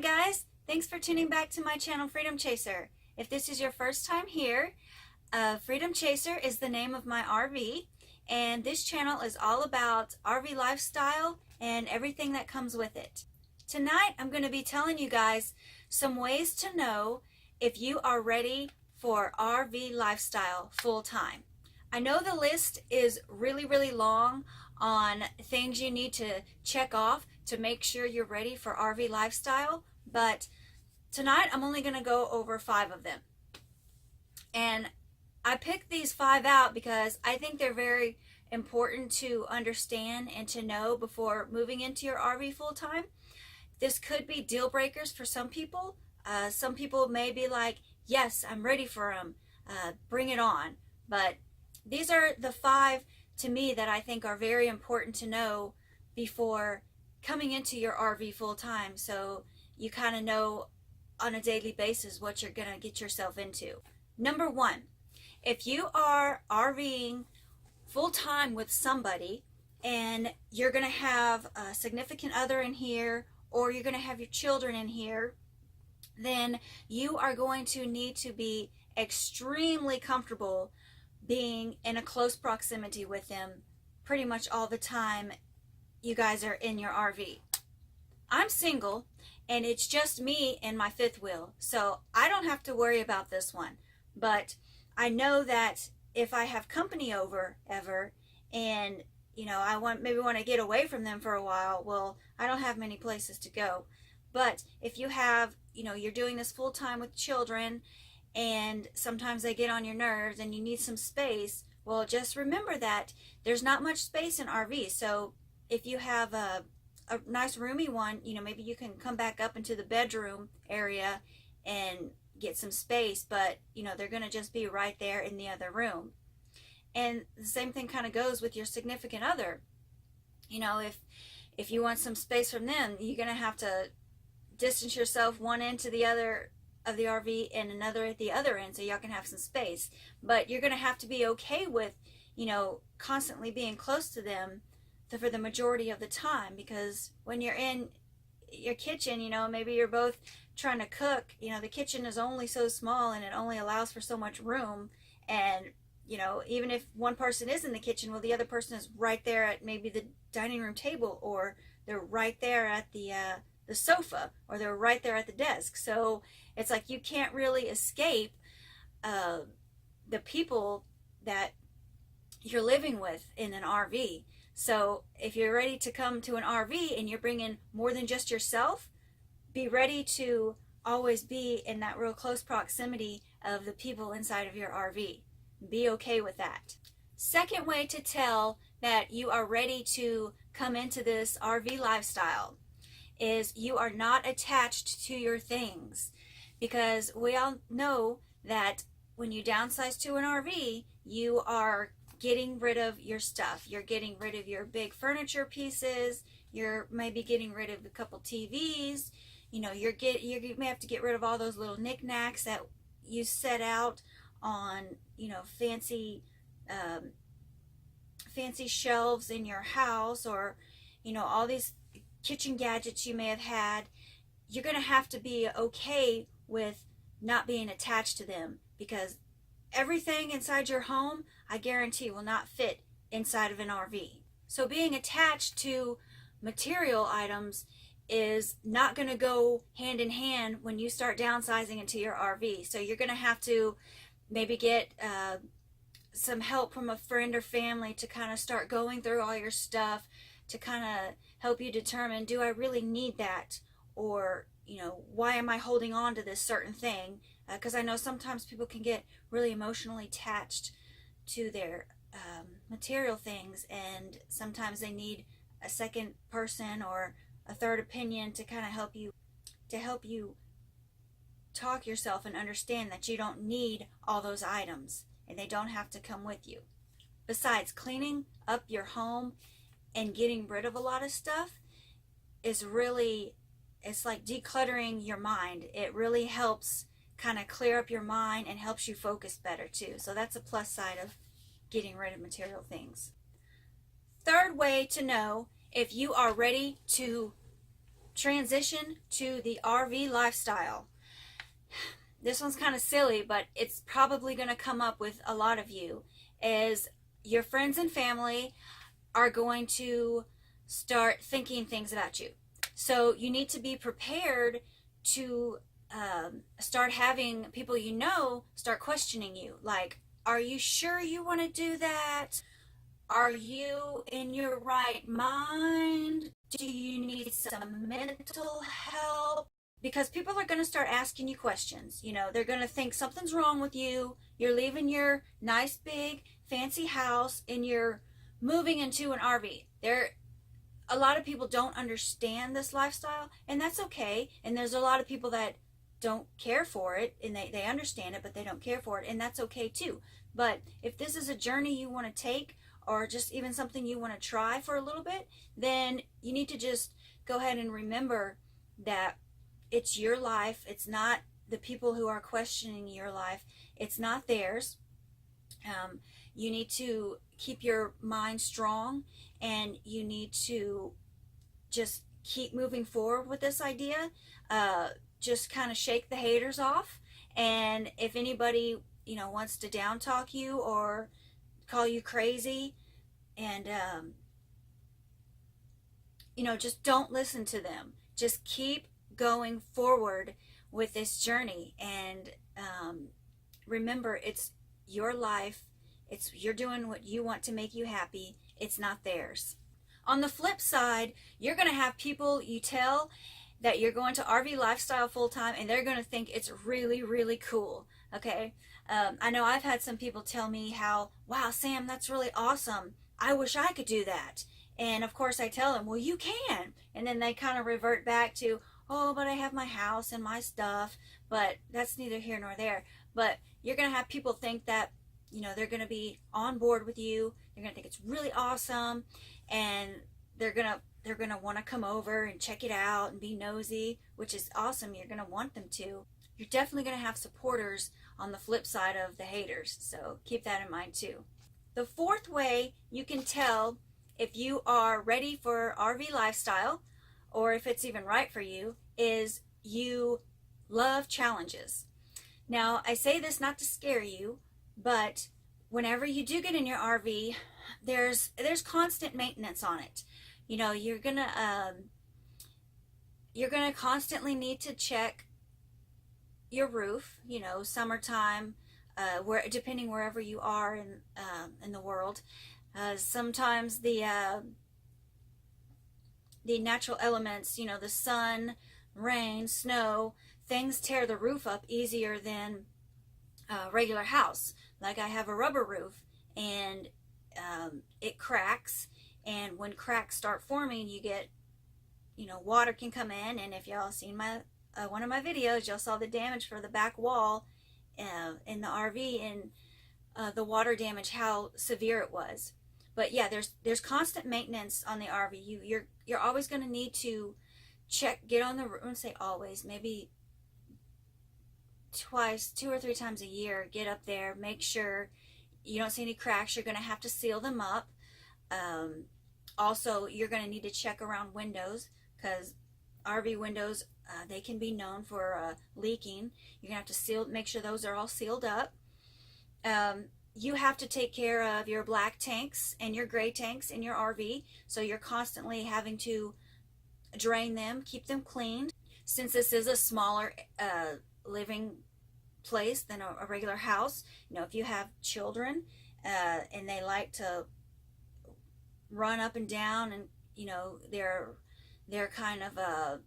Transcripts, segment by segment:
Hi guys, thanks for tuning back to my channel Freedom Chaser. If this is your first time here, Freedom Chaser is the name of my RV, and this channel is all about RV lifestyle and everything that comes with it. Tonight I'm going to be telling you guys some ways to know if you are ready for RV lifestyle full-time. I know the list is really long on things you need to check off to make sure you're ready for RV lifestyle, but tonight I'm only going to go over 5 of them. And I picked these 5 out because I think they're very important to understand and to know before moving into your RV full-time. This could be deal breakers for some people. Some people may be like, yes, I'm ready for them, bring it on. But these are the 5 to me that I think are very important to know before coming into your RV full-time, so you kind of know on a daily basis what you're going to get yourself into. Number 1, if you are RVing full-time with somebody and you're going to have a significant other in here, or you're going to have your children in here, then you are going to need to be extremely comfortable being in a close proximity with them pretty much all the time you guys are in your RV. I'm single and it's just me and my 5th wheel, so I don't have to worry about this one. But I know that if I have company over ever and I maybe want to get away from them for a while, well, I don't have many places to go. But if you have, you're doing this full time with children and sometimes they get on your nerves and you need some space, well, just remember that there's not much space in RV. So if you have a nice roomy one, maybe you can come back up into the bedroom area and get some space, but they're going to just be right there in the other room. And the same thing kind of goes with your significant other. If you want some space from them, you're going to have to distance yourself one end to the other of the RV and another at the other end so y'all can have some space. But you're going to have to be okay with, constantly being close to them for the majority of the time, because when you're in your kitchen, maybe you're both trying to cook, the kitchen is only so small and it only allows for so much room. And even if one person is in the kitchen, well, the other person is right there at maybe the dining room table, or they're right there at the sofa, or they're right there at the desk. So it's like you can't really escape the people that you're living with in an RV. So if you're ready to come to an RV and you're bringing more than just yourself, be ready to always be in that real close proximity of the people inside of your RV. Be okay with that. Second way to tell that you are ready to come into this RV lifestyle is you are not attached to your things. Because we all know that when you downsize to an RV, you are getting rid of your stuff. You're getting rid of your big furniture pieces. You're maybe getting rid of a couple TVs. You may have to get rid of all those little knickknacks that you set out on, fancy shelves in your house, or, all these kitchen gadgets you may have had. You're going to have to be okay with not being attached to them, because everything inside your home, I guarantee, will not fit inside of an RV. So being attached to material items is not going to go hand in hand when you start downsizing into your RV. So you're going to have to maybe get some help from a friend or family to kind of start going through all your stuff, to kind of help you determine, do I really need that? Or, why am I holding on to this certain thing? Because I know sometimes people can get really emotionally attached to their material things, and sometimes they need a second person or a third opinion to kind of help you talk yourself and understand that you don't need all those items and they don't have to come with you. Besides, cleaning up your home and getting rid of a lot of stuff is really, it's like decluttering your mind. It really helps kind of clear up your mind and helps you focus better too. So that's a plus side of getting rid of material things. Third way to know if you are ready to transition to the RV lifestyle. This one's kind of silly, but it's probably going to come up with a lot of you, is your friends and family are going to start thinking things about you. So you need to be prepared to start having people you know start questioning you. Like, are you sure you want to do that? Are you in your right mind? Do you need some mental help? Because people are going to start asking you questions. You know, they're going to think something's wrong with you. You're leaving your nice, big, fancy house and you're moving into an RV. A lot of people don't understand this lifestyle, and that's okay. And there's a lot of people that don't care for it, and they understand it, but they don't care for it, and that's okay too. But if this is a journey you want to take, or just even something you want to try for a little bit, then you need to just go ahead and remember that it's your life. It's not the people who are questioning your life. It's not theirs. You need to keep your mind strong, and you need to just keep moving forward with this idea. Just kind of shake the haters off, and if anybody wants to down talk you or call you crazy, and just don't listen to them. Just keep going forward with this journey, and remember, it's your life. You're doing what you want to make you happy. It's not theirs. On the flip side, you're going to have people you tell that you're going to RV lifestyle full time, and they're going to think it's really, really cool. Okay. I know I've had some people tell me how, wow, Sam, that's really awesome. I wish I could do that. And of course I tell them, well, you can. And then they kind of revert back to, oh, but I have my house and my stuff. But that's neither here nor there. But you're going to have people think that, they're going to be on board with you. They're going to think it's really awesome. And they're going to want to come over and check it out and be nosy, which is awesome. You're going to want them to. You're definitely going to have supporters on the flip side of the haters. So keep that in mind too. The fourth way you can tell if you are ready for RV lifestyle, or if it's even right for you, is you love challenges. Now, I say this not to scare you, but whenever you do get in your RV, there's constant maintenance on it. You're gonna constantly need to check your roof. Summertime, depending wherever you are in the world. Sometimes the natural elements, the sun, rain, snow, things tear the roof up easier than a regular house. Like, I have a rubber roof, and it cracks, and when cracks start forming, you get, water can come in. And if y'all seen my one of my videos, y'all saw the damage for the back wall in the RV, and the water damage, how severe it was. But yeah, there's constant maintenance on the RV. You're always going to need to get on the roof. I wouldn't say always, maybe twice, 2 or 3 times a year. Get up there, make sure you don't see any cracks. You're going to have to seal them up. Also, you're going to need to check around windows, because RV windows, they can be known for leaking. You're going to have to make sure those are all sealed up. You have to take care of your black tanks and your gray tanks in your RV, so you're constantly having to drain them, keep them cleaned. Since this is a smaller living place than a regular house, if you have children and they like to run up and down, and they're kind of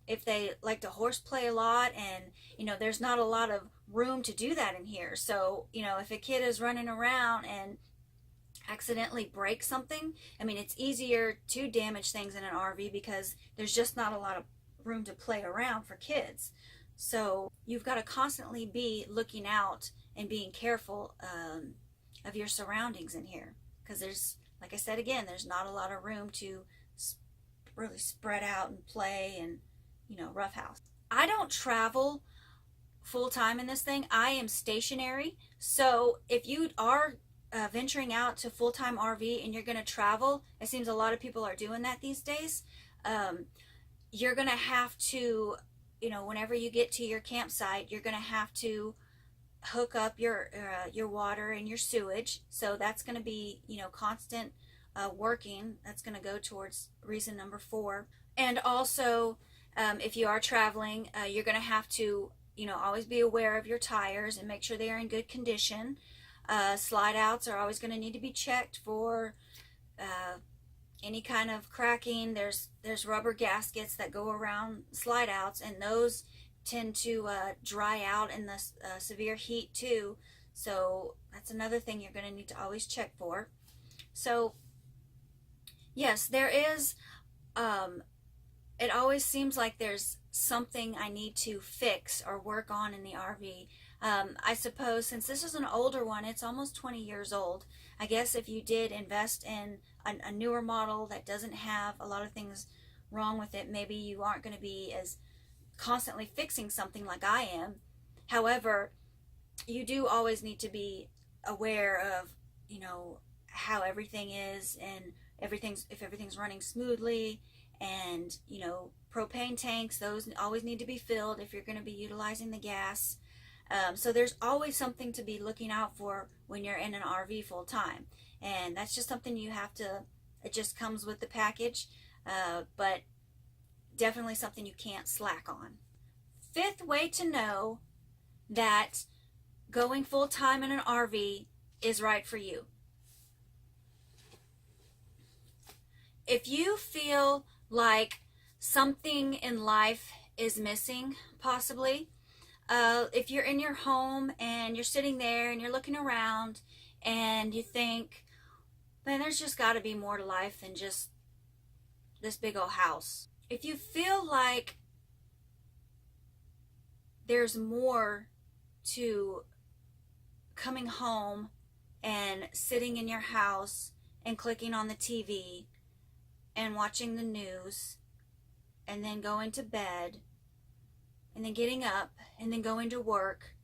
if they like to horseplay a lot, and there's not a lot of room to do that in here. So if a kid is running around and accidentally breaks something, it's easier to damage things in an RV because there's just not a lot of room to play around for kids. So you've got to constantly be looking out and being careful of your surroundings in here, because there's, like I said again, there's not a lot of room to really spread out and play and roughhouse. I don't travel full-time in this thing. I am stationary. So if you are venturing out to full-time RV and you're going to travel, it seems a lot of people are doing that these days. you're going to have to, whenever you get to your campsite, you're going to have to hook up your water and your sewage. So that's going to be, constant working. That's going to go towards reason number 4. And also, if you are traveling, you're going to have to, always be aware of your tires and make sure they are in good condition. Slide outs are always going to need to be checked for any kind of cracking. There's rubber gaskets that go around slide outs, and those tend to dry out in the severe heat too. So that's another thing you're going to need to always check for. So yes, there is, it always seems like there's something I need to fix or work on in the RV. I suppose since this is an older one, it's almost 20 years old. I guess if you did invest in a newer model that doesn't have a lot of things wrong with it, maybe you aren't going to be as constantly fixing something like I am. However, you do always need to be aware of, how everything is, and if everything's running smoothly, and, propane tanks, those always need to be filled if you're going to be utilizing the gas. So there's always something to be looking out for when you're in an RV full time. And that's just something you have to, it just comes with the package, but definitely something you can't slack on. 5th way to know that going full time in an RV is right for you. If you feel like something in life is missing, possibly, if you're in your home and you're sitting there and you're looking around and you think, man, there's just got to be more to life than just this big old house. If you feel like there's more to coming home and sitting in your house and clicking on the TV and watching the news and then going to bed and then getting up and then going to work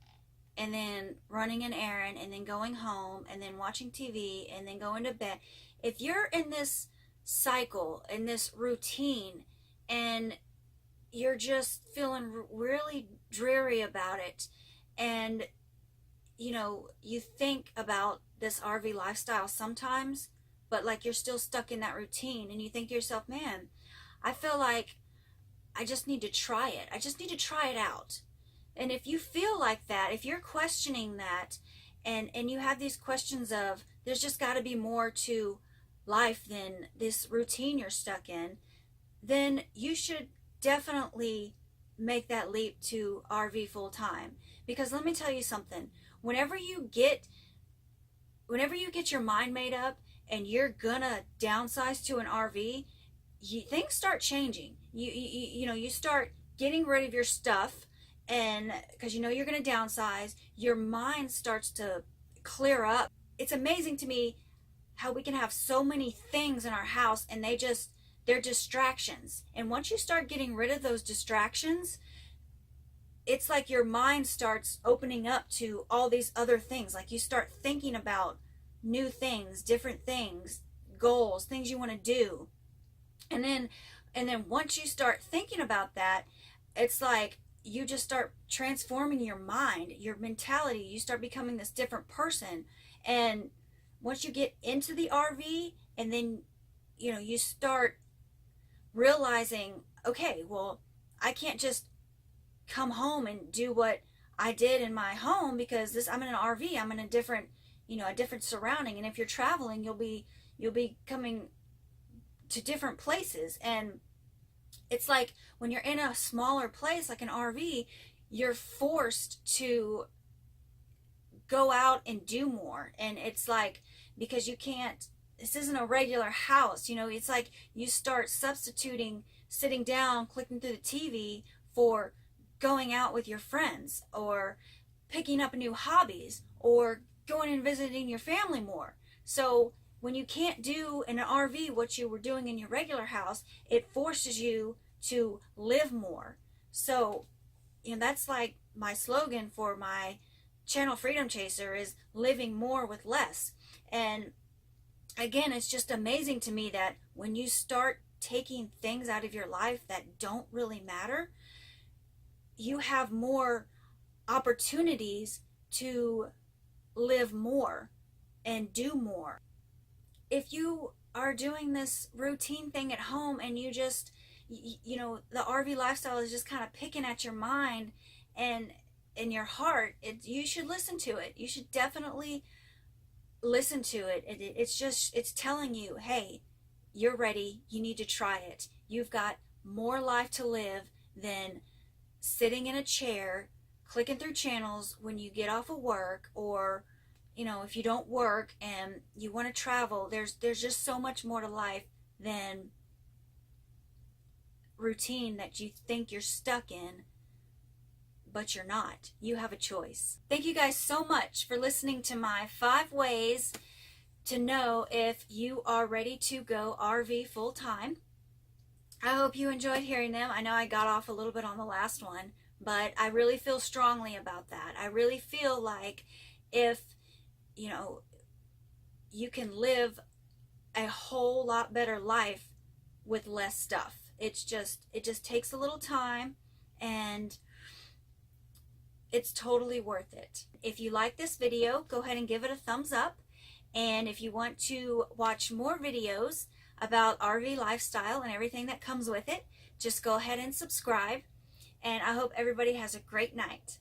and then running an errand and then going home and then watching TV and then going to bed. If you're in this cycle, in this routine, and you're just feeling really dreary about it, and you think about this RV lifestyle sometimes, but like you're still stuck in that routine, and you think to yourself, man, I feel like I just need to try it. I just need to try it out. And if you feel like that, if you're questioning that, and you have these questions of, there's just got to be more to life than this routine you're stuck in, then you should definitely make that leap to RV full time. Because let me tell you something, whenever you get your mind made up and you're gonna downsize to an RV, things start changing. You start getting rid of your stuff, and because you're going to downsize, your mind starts to clear up. It's amazing to me how we can have so many things in our house, and they're distractions. And once you start getting rid of those distractions, it's like your mind starts opening up to all these other things. Like you start thinking about new things, different things, goals, things you want to do. And then once you start thinking about that, it's like you just start transforming your mind, your mentality. You start becoming this different person. And once you get into the RV, and then you start realizing, okay, well, I can't just come home and do what I did in my home, because I'm in an RV. I'm in a different surrounding. And if you're traveling, you'll be coming to different places. And it's like when you're in a smaller place like an RV, you're forced to go out and do more. And it's like, because you can't, this isn't a regular house, it's like you start substituting sitting down clicking through the TV for going out with your friends, or picking up new hobbies, or going and visiting your family more. So when you can't do in an RV what you were doing in your regular house, it forces you to live more. So, that's like my slogan for my channel, Freedom Chaser, is living more with less. And again, it's just amazing to me that when you start taking things out of your life that don't really matter, you have more opportunities to live more and do more. If you are doing this routine thing at home and you just, you know, the RV lifestyle is just kind of picking at your mind and in your heart, you should listen to it. You should definitely listen to it. It's telling you, hey, you're ready. You need to try it. You've got more life to live than sitting in a chair clicking through channels when you get off of work, or you know, if you don't work and you want to travel. There's just so much more to life than routine that you think you're stuck in, but you're not. You have a choice. Thank you guys so much for listening to my 5 ways to know if you are ready to go RV full time. I hope you enjoyed hearing them. I know I got off a little bit on the last one, but I really feel strongly about that. I really feel like if, you know, you can live a whole lot better life with less stuff. It just takes a little time, and it's totally worth it. If you like this video, go ahead and give it a thumbs up. And if you want to watch more videos about RV lifestyle and everything that comes with it, just go ahead and subscribe. And I hope everybody has a great night.